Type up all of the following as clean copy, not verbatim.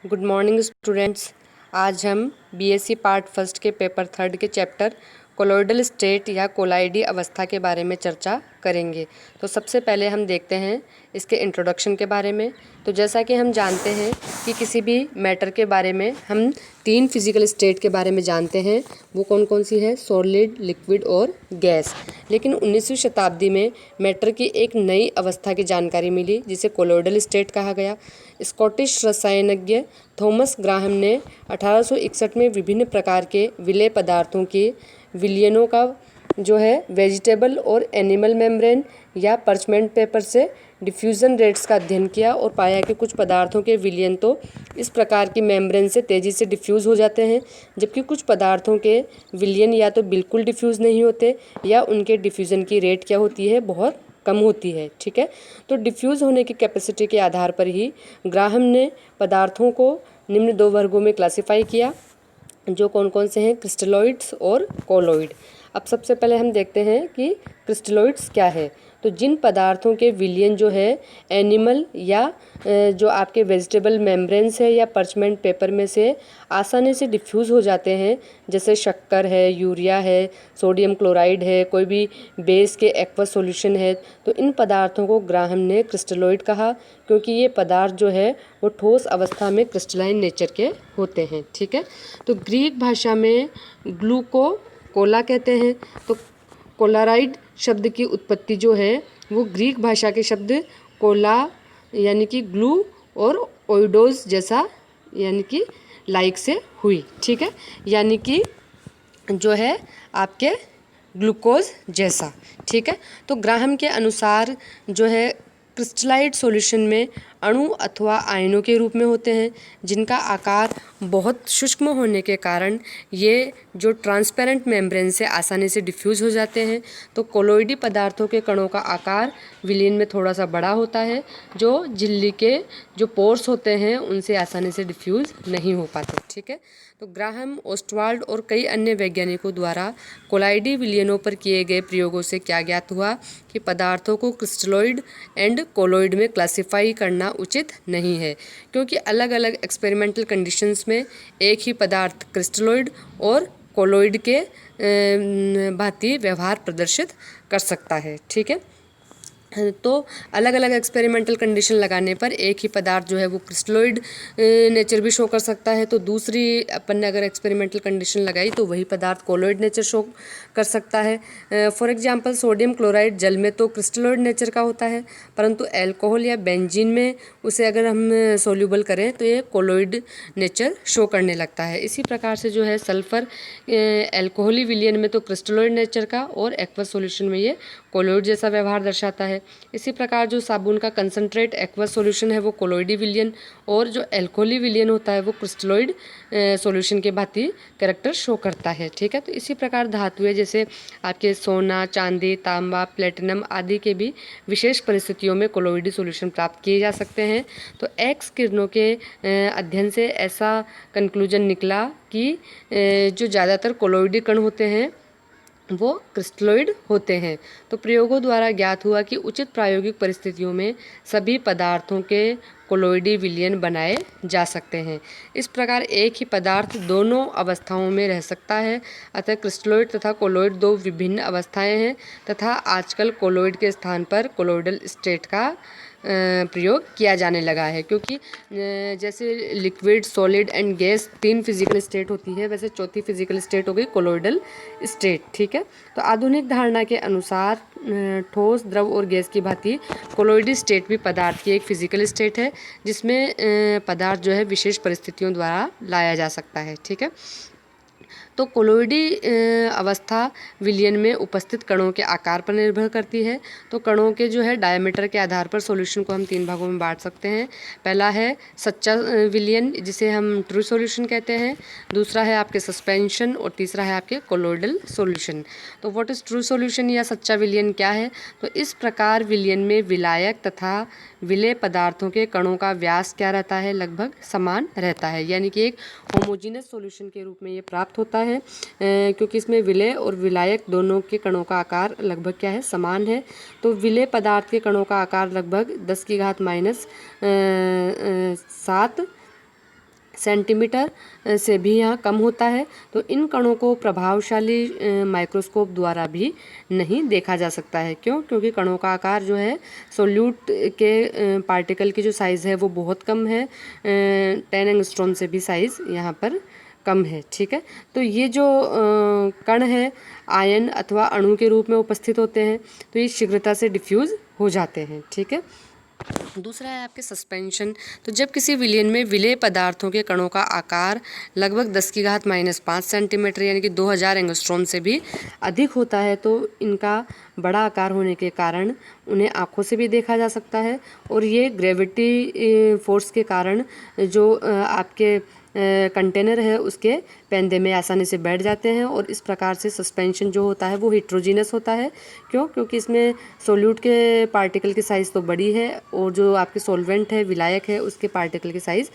Good morning students. आज हम BSc part first के पेपर थर्ड के चैप्टर कोलोइडल स्टेट या कोलाइडी अवस्था के बारे में चर्चा करेंगे। तो सबसे पहले हम देखते हैं इसके इंट्रोडक्शन के बारे में। तो जैसा कि हम जानते हैं कि किसी भी मैटर के बारे में हम 3 फिजिकल स्टेट के बारे में जानते हैं। वो कौन कौन सी है? सॉलिड, लिक्विड और गैस। लेकिन 19वीं शताब्दी में मैटर की एक नई अवस्था की जानकारी मिली जिसे कोलोइडल स्टेट कहा गया। स्कॉटिश रसायनज्ञ थॉमस ग्राहम ने 1861 में विभिन्न प्रकार के विलेय पदार्थों के विलयनों का जो है वेजिटेबल और एनिमल मेम्ब्रेन या पर्चमेंट पेपर से डिफ्यूज़न रेट्स का अध्ययन किया और पाया कि कुछ पदार्थों के विलयन तो इस प्रकार की मेम्ब्रेन से तेज़ी से डिफ्यूज़ हो जाते हैं, जबकि कुछ पदार्थों के विलयन या तो बिल्कुल डिफ्यूज़ नहीं होते या उनके डिफ्यूज़न की रेट क्या होती है, बहुत कम होती है। ठीक है, तो डिफ्यूज़ होने की कैपेसिटी के आधार पर ही ग्राहम ने पदार्थों को निम्न 2 वर्गों में क्लासिफाई किया, जो कौन कौन से हैं? क्रिस्टलॉइड्स और कोलोइड। अब सबसे पहले हम देखते हैं कि क्रिस्टलॉइड्स क्या है। तो जिन पदार्थों के विलयन जो है एनिमल या जो आपके वेजिटेबल मेम्ब्रेन्स है या पर्चमेंट पेपर में से आसानी से डिफ्यूज़ हो जाते हैं, जैसे शक्कर है, यूरिया है, सोडियम क्लोराइड है, कोई भी बेस के एक्वस सॉल्यूशन है, तो इन पदार्थों को ग्राहम ने क्रिस्टलॉइड कहा, क्योंकि ये पदार्थ जो है वो ठोस अवस्था में क्रिस्टलाइन नेचर के होते हैं। ठीक है, तो ग्रीक भाषा में ग्लूको कोला कहते हैं। तो कोलाराइड शब्द की उत्पत्ति जो है वो ग्रीक भाषा के शब्द कोला यानी कि ग्लू और ओइडोज जैसा यानी कि लाइक से हुई। ठीक है, यानी कि जो है आपके ग्लूकोज जैसा। ठीक है, तो ग्राहम के अनुसार जो है क्रिस्टलाइड सॉल्यूशन में अणु अथवा आयनों के रूप में होते हैं, जिनका आकार बहुत सूक्ष्म होने के कारण ये जो ट्रांसपेरेंट मेम्ब्रेन से आसानी से डिफ्यूज़ हो जाते हैं। तो कोलोइडी पदार्थों के कणों का आकार विलयन में थोड़ा सा बड़ा होता है, जो झिल्ली के जो पोर्स होते हैं उनसे आसानी से डिफ्यूज़ नहीं हो पाते। ठीक है, तो ग्राहम, ओस्टवाल्ड और कई अन्य वैज्ञानिकों द्वारा कोलाइडी विलयनों पर किए गए प्रयोगों से क्या ज्ञात हुआ कि पदार्थों को क्रिस्टलॉइड एंड कोलोइड में क्लासिफाई करना उचित नहीं है, क्योंकि अलग अलग एक्सपेरिमेंटल कंडीशंस में एक ही पदार्थ क्रिस्टलॉइड और कोलोइड के भांति व्यवहार प्रदर्शित कर सकता है। ठीक है, तो अलग अलग एक्सपेरिमेंटल कंडीशन लगाने पर एक ही पदार्थ जो है वो क्रिस्टलॉइड नेचर भी शो कर सकता है, तो दूसरी अपन ने अगर एक्सपेरिमेंटल कंडीशन लगाई तो वही पदार्थ कोलोइड नेचर शो कर सकता है। फॉर एग्जांपल सोडियम क्लोराइड जल में तो क्रिस्टलॉइड नेचर का होता है, परंतु एल्कोहल या बेंजीन में उसे अगर हम सोल्यूबल करें तो ये कोलोइड नेचर शो करने लगता है। इसी प्रकार से जो है सल्फर एल्कोहली विलयन में तो क्रिस्टलॉइड नेचर का और एक्वस सॉल्यूशन में ये कोलोइड जैसा व्यवहार दर्शाता है। इसी प्रकार जो साबुन का कंसनट्रेट एक्वस सॉल्यूशन है वो कोलोइडी विलयन और जो एल्कोहली विलयन होता है वो क्रिस्टलॉइड सॉल्यूशन के भांति कैरेक्टर शो करता है। ठीक है, तो इसी प्रकार धातुएं जैसे आपके सोना, चांदी, तांबा, प्लेटिनम आदि के भी विशेष परिस्थितियों में कोलोइडी सॉल्यूशन प्राप्त किए जा सकते हैं। तो एक्स किरणों के अध्ययन से ऐसा कंक्लूजन निकला कि जो ज़्यादातर कोलोइडी कण होते हैं वो क्रिस्टलॉइड होते हैं। तो प्रयोगों द्वारा ज्ञात हुआ कि उचित प्रायोगिक परिस्थितियों में सभी पदार्थों के कोलोइडी विलयन बनाए जा सकते हैं। इस प्रकार एक ही पदार्थ दोनों अवस्थाओं में रह सकता है। अतः क्रिस्टलॉइड तथा कोलोइड 2 विभिन्न अवस्थाएं हैं तथा आजकल कोलोइड के स्थान पर कोलोइडल स्टेट का प्रयोग किया जाने लगा है, क्योंकि जैसे liquid, solid and gas 3 physical state होती है, वैसे चौथी फिजिकल स्टेट हो गई कोलोइडल स्टेट। ठीक है, तो आधुनिक धारणा के अनुसार ठोस, द्रव और गैस की भांति कोलोइडी स्टेट भी पदार्थ की एक फिजिकल स्टेट है, जिसमें पदार्थ जो है विशेष परिस्थितियों द्वारा लाया जा सकता है। ठीक है, तो कोलोइडी अवस्था विलयन में उपस्थित कणों के आकार पर निर्भर करती है। तो कणों के जो है डायमीटर के आधार पर सॉल्यूशन को हम 3 भागों में बांट सकते हैं। पहला है सच्चा विलयन, जिसे हम ट्रू सॉल्यूशन कहते हैं। दूसरा है आपके सस्पेंशन और तीसरा है आपके कोलोइडल सॉल्यूशन। तो व्हाट इज ट्रू सॉल्यूशन या सच्चा विलयन क्या है? तो इस प्रकार विलयन में विलायक तथा विलेय पदार्थों के कणों का व्यास क्या रहता है? लगभग समान रहता है, यानी कि एक होमोजीनस सॉल्यूशन के रूप में ये प्राप्त होता है, क्योंकि इसमें विलेय और विलायक दोनों के कणों का आकार लगभग क्या है? समान है। तो विलेय पदार्थ के कणों का आकार लगभग 10⁻⁻⁷ सेंटीमीटर से भी यहाँ कम होता है। तो इन कणों को प्रभावशाली माइक्रोस्कोप द्वारा भी नहीं देखा जा सकता है। क्यों? क्योंकि कणों का आकार जो है सोल्यूट के पार्टिकल की जो साइज़ है वो बहुत कम है, 10 एंगस्ट्रॉम से भी साइज़ यहाँ पर कम है। ठीक है, तो ये जो कण है आयन अथवा अणु के रूप में उपस्थित होते हैं, तो ये शीघ्रता से डिफ्यूज़ हो जाते हैं। ठीक है, दूसरा है आपके सस्पेंशन। तो जब किसी विलयन में विलेय पदार्थों के कणों का आकार लगभग 10⁻⁵ सेंटीमीटर यानी कि 2000 एंगस्ट्रॉम से भी अधिक होता है, तो इनका बड़ा आकार होने के कारण उन्हें आँखों से भी देखा जा सकता है, और ये ग्रेविटी फोर्स के कारण जो आपके कंटेनर है उसके पेंदे में आसानी से बैठ जाते हैं, और इस प्रकार से सस्पेंशन जो होता है वो हेट्रोजीनस होता है। क्यों? क्योंकि इसमें सोल्यूट के पार्टिकल की साइज़ तो बड़ी है, और जो आपके सॉल्वेंट है, विलायक है, उसके पार्टिकल की साइज़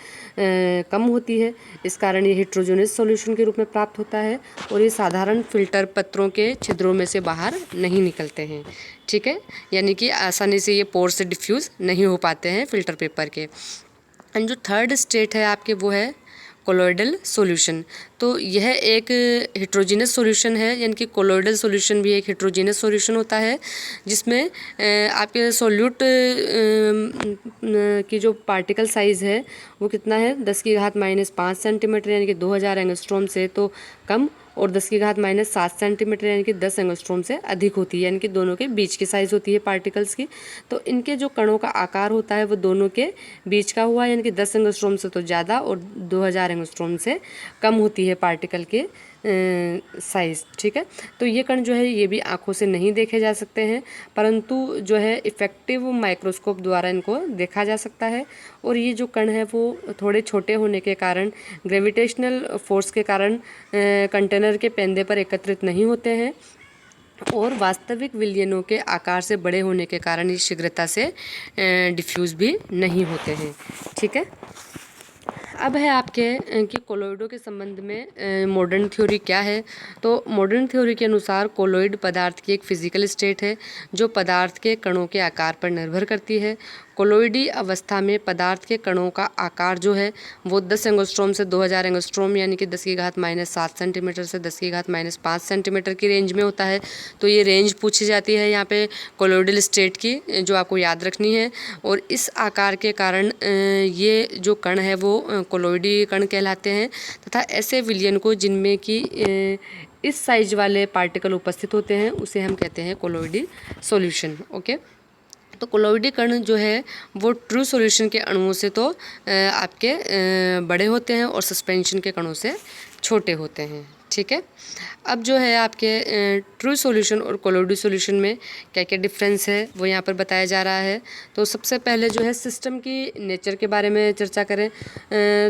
कम होती है। इस कारण ये हेट्रोजीनस सॉल्यूशन के रूप में प्राप्त होता है, और ये साधारण फिल्टर पत्रों के छिद्रों में से बाहर नहीं निकलते हैं। ठीक है, यानी कि आसानी से ये पोर से डिफ्यूज़ नहीं हो पाते हैं फिल्टर पेपर के। एंड जो थर्ड स्टेट है आपके वो है कोलोइडल सॉल्यूशन। तो यह एक हेट्रोजीनस सॉल्यूशन है, यानी कि कोलोइडल सॉल्यूशन भी एक हेट्रोजीनस सॉल्यूशन होता है, जिसमें आपके सॉल्यूट की जो पार्टिकल साइज़ है वो कितना है, 10⁻⁵ सेंटीमीटर यानी कि 2000 एंगस्ट्रॉम से तो कम, और 10⁻⁷ सेंटीमीटर यानी कि 10 एंगस्ट्रॉम से अधिक होती है, यानी कि दोनों के बीच की साइज़ होती है पार्टिकल्स की। तो इनके जो कणों का आकार होता है वो दोनों के बीच का हुआ, यानी कि 10 एंगस्ट्रॉम से तो ज़्यादा और 2000 एंगस्ट्रॉम से कम होती है पार्टिकल के साइज़। ठीक है, तो ये कण जो है ये भी आँखों से नहीं देखे जा सकते हैं, परंतु जो है इफ़ेक्टिव माइक्रोस्कोप द्वारा इनको देखा जा सकता है। और ये जो कण है वो थोड़े छोटे होने के कारण, ग्रेविटेशनल फोर्स के कारण कंटेनर के पेंदे पर एकत्रित नहीं होते हैं, और वास्तविक विलयनों के आकार से बड़े होने के कारण ये शीघ्रता से डिफ्यूज़ भी नहीं होते हैं। ठीक है, अब है आपके कि कोलोइडों के संबंध में मॉडर्न थ्योरी क्या है। तो मॉडर्न थ्योरी के अनुसार कोलोइड पदार्थ की एक फिजिकल स्टेट है जो पदार्थ के कणों के आकार पर निर्भर करती है। कोलोइडी अवस्था में पदार्थ के कणों का आकार जो है वो 10 एंगस्ट्रॉम से 2000 एंगस्ट्रॉम यानी कि 10⁻⁷ सेंटीमीटर से 10⁻⁵ सेंटीमीटर की रेंज में होता है। तो ये रेंज पूछी जाती है यहाँ पे कोलोइडल स्टेट की, जो आपको याद रखनी है। और इस आकार के कारण ये जो कण है वो कोलोइडी कण कहलाते हैं, तथा ऐसे विलयन को जिनमें कि इस साइज वाले पार्टिकल उपस्थित होते हैं उसे हम कहते हैं कोलोइडी सॉल्यूशन। ओके, तो कोलोइडी कण जो है वो ट्रू सॉल्यूशन के अणुओं से तो आपके बड़े होते हैं और सस्पेंशन के कणों से छोटे होते हैं। ठीक है, अब जो है आपके ट्रू सॉल्यूशन और कोलोइडी सॉल्यूशन में क्या क्या डिफरेंस है वो यहाँ पर बताया जा रहा है। तो सबसे पहले जो है सिस्टम की नेचर के बारे में चर्चा करें,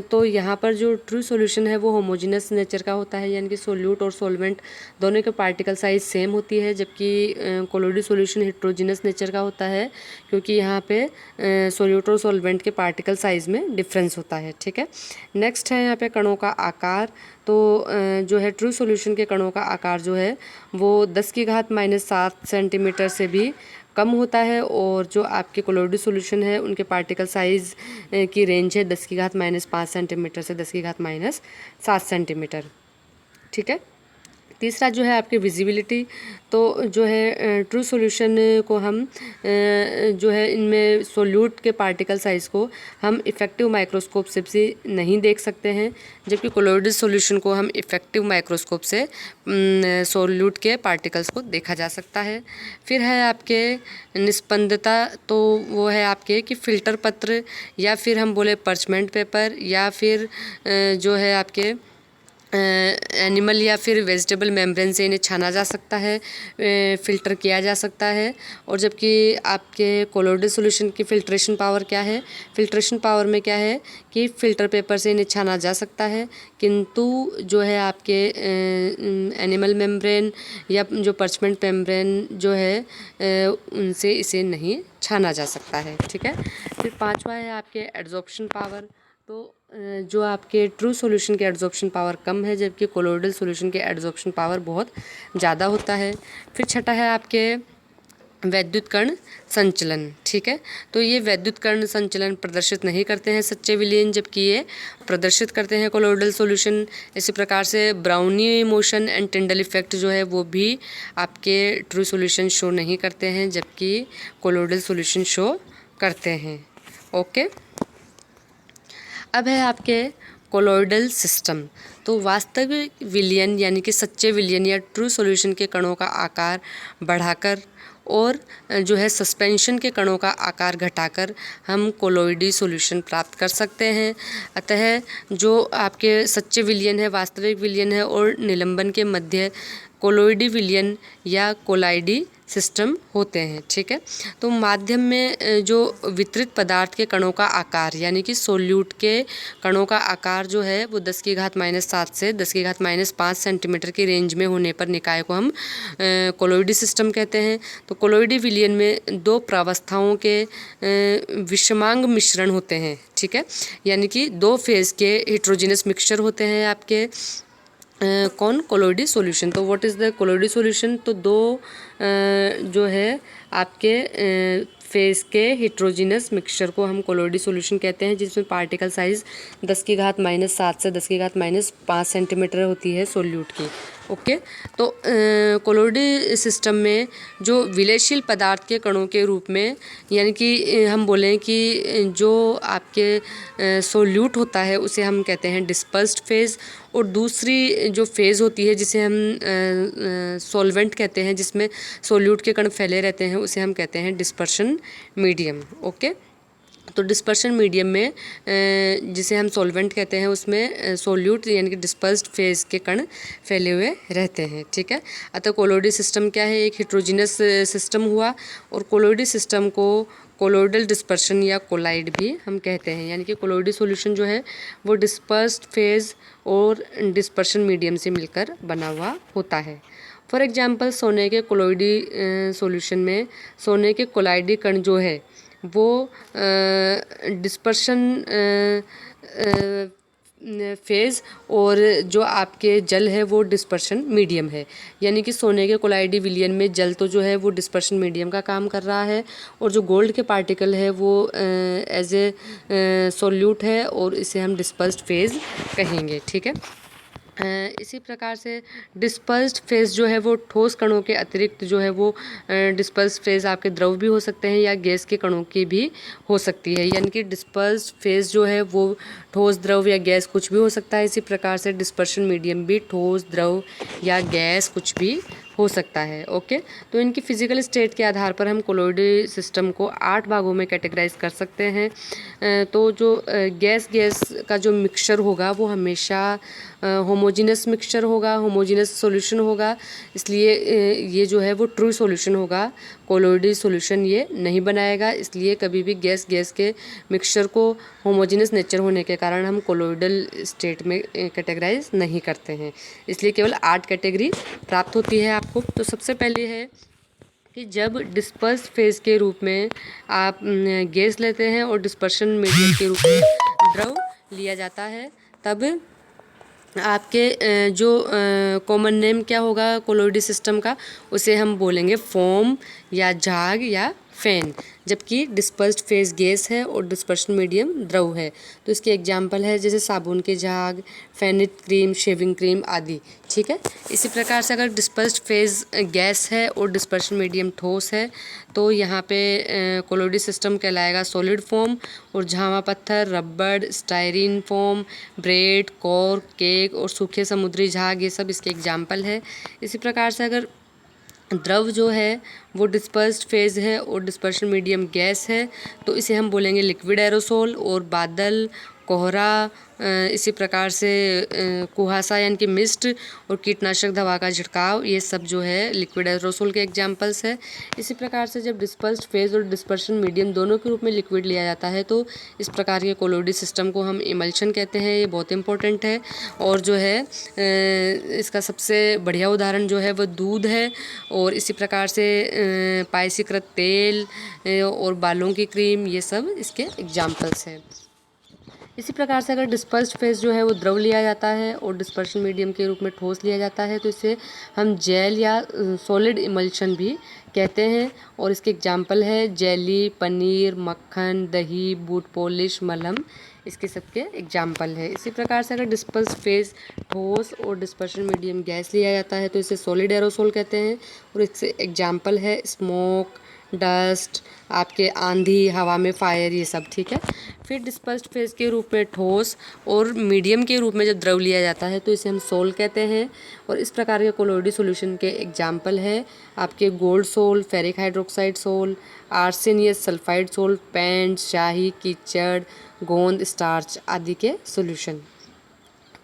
तो यहाँ पर जो ट्रू सॉल्यूशन है वो होमोजेनस नेचर का होता है, यानी कि सोल्यूट और सॉल्वेंट दोनों के पार्टिकल साइज सेम होती है, जबकि कोलोइडी सॉल्यूशन हेट्रोजीनस नेचर का होता है, क्योंकि यहाँ पे सोल्यूट और सॉल्वेंट के पार्टिकल साइज में डिफरेंस होता है। ठीक है, नेक्स्ट है यहाँ पे कणों का आकार। तो जो है ट्रू सॉल्यूशन के कणों का आकार जो है वो 10⁻⁷ सेंटीमीटर से भी कम होता है, और जो आपके कोलोइडी सॉल्यूशन है उनके पार्टिकल साइज़ की रेंज है 10⁻⁵ सेंटीमीटर से 10⁻⁷ सेंटीमीटर। ठीक है, तीसरा जो है आपकी विजिबिलिटी। तो जो है ट्रू सॉल्यूशन को हम जो है इनमें सोल्यूट के पार्टिकल साइज़ को हम इफ़ेक्टिव माइक्रोस्कोप से नहीं देख सकते हैं, जबकि कोलोइडल सॉल्यूशन को हम इफ़ेक्टिव माइक्रोस्कोप से सोल्यूट के पार्टिकल्स को देखा जा सकता है। फिर है आपके निस्पंदता। तो वो है आपके कि फ़िल्टर पत्र या फिर हम बोले पर्चमेंट पेपर या फिर जो है आपके एनिमल या फिर वेजिटेबल मेम्ब्रेन से इन्हें छाना जा सकता है, फ़िल्टर किया जा सकता है। और जबकि आपके कोलोइडल सॉल्यूशन की फ़िल्ट्रेशन पावर क्या है, फ़िल्ट्रेशन पावर में क्या है कि फ़िल्टर पेपर से इन्हें छाना जा सकता है, किंतु जो है आपके एनिमल मेम्ब्रेन या जो पर्चमेंट मेम्ब्रेन जो है उनसे इसे नहीं छाना जा सकता है। ठीक है, फिर पांचवा है आपके एड्जॉर्प्शन पावर। तो जो आपके ट्रू सॉल्यूशन के एड्जॉर्प्शन पावर कम है, जबकि कोलोइडल सॉल्यूशन के एड्जॉर्प्शन पावर बहुत ज़्यादा होता है। फिर छठा है आपके वैद्युत कण संचलन, ठीक है। तो ये वैद्युत कण संचलन प्रदर्शित नहीं करते हैं सच्चे विलयन, जबकि ये प्रदर्शित करते हैं कोलोइडल सॉल्यूशन। इसी प्रकार से brownie motion and Tyndall effect जो है वो भी आपके ट्रू सॉल्यूशन शो नहीं करते हैं, जबकि कोलोइडल सॉल्यूशन शो करते हैं। ओके, अब है आपके कोलोइडल सिस्टम। तो वास्तविक विलयन यानी कि सच्चे विलयन या ट्रू सॉल्यूशन के कणों का आकार बढ़ाकर और जो है सस्पेंशन के कणों का आकार घटाकर हम कोलोइडी सॉल्यूशन प्राप्त कर सकते हैं। अतः जो आपके सच्चे विलयन है, वास्तविक विलयन है और निलंबन के मध्य कोलोइडी विलयन या कोलाइडी सिस्टम होते हैं, ठीक है। तो माध्यम में जो वितरित पदार्थ के कणों का आकार यानी कि सोल्यूट के कणों का आकार जो है वो 10⁻⁷ से 10⁻5 सेंटीमीटर की रेंज में होने पर निकाय को हम कोलोइडी सिस्टम कहते हैं। तो कोलोइडी विलयन में दो प्रावस्थाओं के विषमांग मिश्रण होते हैं, ठीक है, यानी कि दो फेज के हेट्रोजीनस मिक्सचर होते हैं आपके कौन कोलोइडी सॉल्यूशन। तो व्हाट इज़ द कोलोइडी सॉल्यूशन? तो दो जो है आपके फेस के हेट्रोजीनस मिक्सचर को हम कोलोइडी सॉल्यूशन कहते हैं, जिसमें पार्टिकल साइज 10⁻⁷ से 10⁻5 सेंटीमीटर होती है सोल्यूट की। ओके, तो कोलोइडी सिस्टम में जो विलयशील पदार्थ के कणों के रूप में यानी कि हम बोलें कि जो आपके सोल्यूट होता है उसे हम कहते हैं डिस्पर्स्ड फेज, और दूसरी जो फेज़ होती है जिसे हम सॉल्वेंट कहते हैं, जिसमें सोल्यूट के कण फैले रहते हैं, उसे हम कहते हैं डिस्पर्शन मीडियम। ओके, तो डिस्पर्शन मीडियम में जिसे हम सॉल्वेंट कहते हैं उसमें सोल्यूट यानी कि डिस्पर्स्ड फेज के कण फैले हुए रहते हैं, ठीक है। अतः कोलोइडी सिस्टम क्या है? एक हेट्रोजीनस सिस्टम हुआ, और कोलोइडी सिस्टम को कोलोइडल डिस्पर्शन या कोलाइड भी हम कहते हैं, यानी कि कोलोइडी सॉल्यूशन जो है वो डिस्पर्स्ड फेज और डिस्पर्शन मीडियम से मिलकर बना हुआ होता है। फॉर एग्जांपल फेज के कोलोइडी सॉल्यूशन में सोने के कोलाइडी कण जो है वो डिस्पर्शन फेज़ और जो आपके जल है वो डिस्पर्शन मीडियम है, यानी कि सोने के कोलाइडी विलयन में जल तो जो है वो डिस्पर्शन मीडियम का काम कर रहा है, और जो गोल्ड के पार्टिकल है वो एज ए सोल्यूट है और इसे हम डिस्पर्स्ड फेज़ कहेंगे, ठीक है। इसी प्रकार से डिस्पर्स्ड फेज जो है वो ठोस कणों के अतिरिक्त जो है वो डिस्पर्स्ड फेज आपके द्रव भी हो सकते हैं या गैस के कणों की भी हो सकती है, यानी कि डिस्पर्स्ड फेज जो है वो ठोस, द्रव या गैस कुछ भी हो सकता है। इसी प्रकार से डिस्पर्शन मीडियम भी ठोस, द्रव या गैस कुछ भी हो सकता है। ओके, तो इनकी फिजिकल स्टेट के आधार पर हम कोलोइडी सिस्टम को 8 भागों में कैटेगराइज कर सकते हैं। तो जो गैस का जो मिक्सचर होगा वो हमेशा होमोजीनस मिक्सचर होगा, होमोजीनस सॉल्यूशन होगा, इसलिए ये जो है वो ट्रू सॉल्यूशन होगा। कोलोइडी सॉल्यूशन ये नहीं बनाएगा, इसलिए कभी भी गैस के मिक्सचर को होमोजीनस नेचर होने के कारण हम कोलोइडल स्टेट में कैटेगराइज नहीं करते हैं, इसलिए केवल 8 कैटेगरी प्राप्त होती है आपको। तो सबसे पहले है कि जब डिस्पर्स फेज के रूप में आप गैस लेते हैं और डिस्पर्शन मीडियम के रूप में द्रव लिया जाता है, तब आपके जो कॉमन नेम क्या होगा कोलोइडी सिस्टम का, उसे हम बोलेंगे फोम या झाग या फैन, जबकि डिस्पर्स्ड फेज गैस है और डिस्पर्शन मीडियम द्रव है। तो इसके एग्जांपल है जैसे साबुन के झाग, फेनिट क्रीम, शेविंग क्रीम आदि, ठीक है। इसी प्रकार से अगर डिस्पर्स्ड फेज गैस है और डिस्पर्शन मीडियम ठोस है तो यहाँ पे कोलोइडी सिस्टम कहलाएगा सॉलिड फोम, और झावा पत्थर, रबड़, styrene foam, bread, cork, cake और सूखे समुद्री झाग, ये सब इसके एग्जाम्पल है। इसी प्रकार से अगर द्रव जो है वो डिस्पर्स्ड फेज है और डिस्पर्शन मीडियम गैस है तो इसे हम बोलेंगे लिक्विड एरोसोल, और बादल, कोहरा, इसी प्रकार से कुहासा यानी कि मिस्ट और कीटनाशक दवा का छिड़काव, ये सब जो है लिक्विड एरोसोल के एग्जांपल्स है। इसी प्रकार से जब डिस्पर्स्ड फेज और डिस्पर्शन मीडियम दोनों के रूप में लिक्विड लिया जाता है तो इस प्रकार के कोलोइडी सिस्टम को हम इमल्शन कहते हैं, ये बहुत इंपॉर्टेंट है। और जो है इसका सबसे बढ़िया उदाहरण जो है वह दूध है, और इसी प्रकार से पायसीकृत तेल और बालों की क्रीम, ये सब इसके एग्जाम्पल्स हैं। इसी प्रकार से अगर डिस्पर्स्ड फेज जो है वो द्रव लिया जाता है और डिस्पर्शन मीडियम के रूप में ठोस लिया जाता है तो इसे हम जेल या सॉलिड इमल्शन भी कहते हैं। और इसके एग्जांपल है जेली, पनीर, मक्खन, दही, बूट पॉलिश, मलहम, इसके सबके एग्जाम्पल है। इसी प्रकार से अगर डिस्पर्स फेज ठोस और डिस्पर्शन मीडियम गैस लिया जाता है तो इसे सॉलिड एरोसोल कहते हैं। और इससे एग्जाम्पल है स्मोक, डस्ट, आपके आंधी, हवा में फायर, ये सब, ठीक है। फिर डिस्पर्स्ड फेज के रूप में ठोस और मीडियम के रूप में जब द्रव लिया जाता है तो इसे हम सोल कहते हैं। और इस प्रकार के कोलोइडी सॉल्यूशन के एग्जाम्पल है आपके gold sol, ferric hydroxide sol, arsenious sulphide sol, paint, शाही, कीचड़, गोंद, स्टार्च आदि के सॉल्यूशन।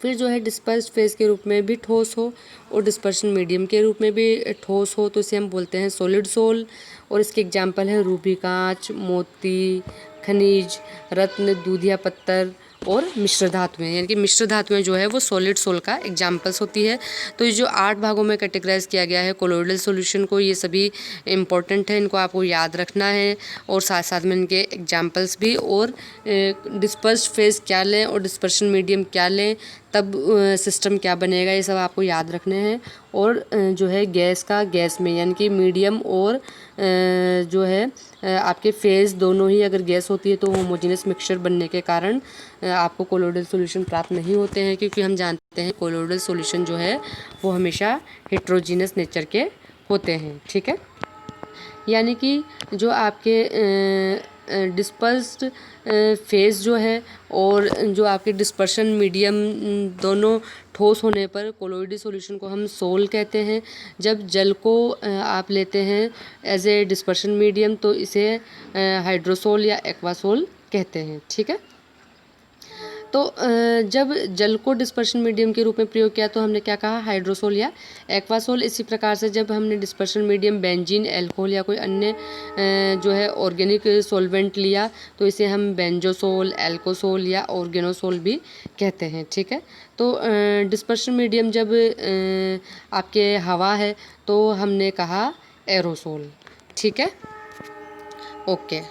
फिर जो है डिस्पर्स्ड फेज के रूप में भी ठोस हो और डिस्पर्शन मीडियम के रूप में भी ठोस हो तो इसे हम बोलते हैं सॉलिड सोल। और इसके एग्जाम्पल है रूबी कांच, मोती, खनिज, रत्न, दूधिया पत्थर और मिश्र धातुएं, यानी कि मिश्र धातुएं जो है वो सॉलिड सोल का एग्जाम्पल्स होती है। तो ये जो 8 भागों में कैटेगराइज किया गया है कोलोइडल सॉल्यूशन को, ये सभी इम्पोर्टेंट है, इनको आपको याद रखना है और साथ साथ में इनके एग्जाम्पल्स भी। और डिस्पर्स्ड फेज क्या लें और डिस्पर्शन मीडियम क्या लें तब सिस्टम क्या बनेगा, ये सब आपको याद रखने हैं। और जो है गैस का गैस में, यानी कि मीडियम और जो है आपके फेज़ दोनों ही अगर गैस होती है तो होमोजेनियस मिक्सचर बनने के कारण आपको कोलोइडल सॉल्यूशन प्राप्त नहीं होते हैं, क्योंकि हम जानते हैं कोलोइडल सॉल्यूशन जो है वो हमेशा हेट्रोजीनियस नेचर के होते हैं, ठीक है। यानी कि जो आपके डिस्पर्स्ड फेज जो है और जो आपके डिस्पर्शन मीडियम दोनों ठोस होने पर कोलोइडी सॉल्यूशन को हम सोल कहते हैं। जब जल को आप लेते हैं एज ए डिस्पर्शन मीडियम तो इसे हाइड्रोसोल या एक्वासोल कहते हैं, ठीक है। तो जब जल को डिस्पर्शन मीडियम के रूप में प्रयोग किया तो हमने क्या कहा, हाइड्रोसोल या एक्वासोल। इसी प्रकार से जब हमने डिस्पर्शन मीडियम बेंजीन, अल्कोहल या कोई अन्य जो है ऑर्गेनिक सॉल्वेंट लिया तो इसे हम बेंजोसोल, एल्कोसोल या ऑर्गेनोसोल भी कहते हैं, ठीक है। तो डिस्पर्शन मीडियम जब आपके हवा है तो हमने कहा एरोसोल, ठीक है। ओके।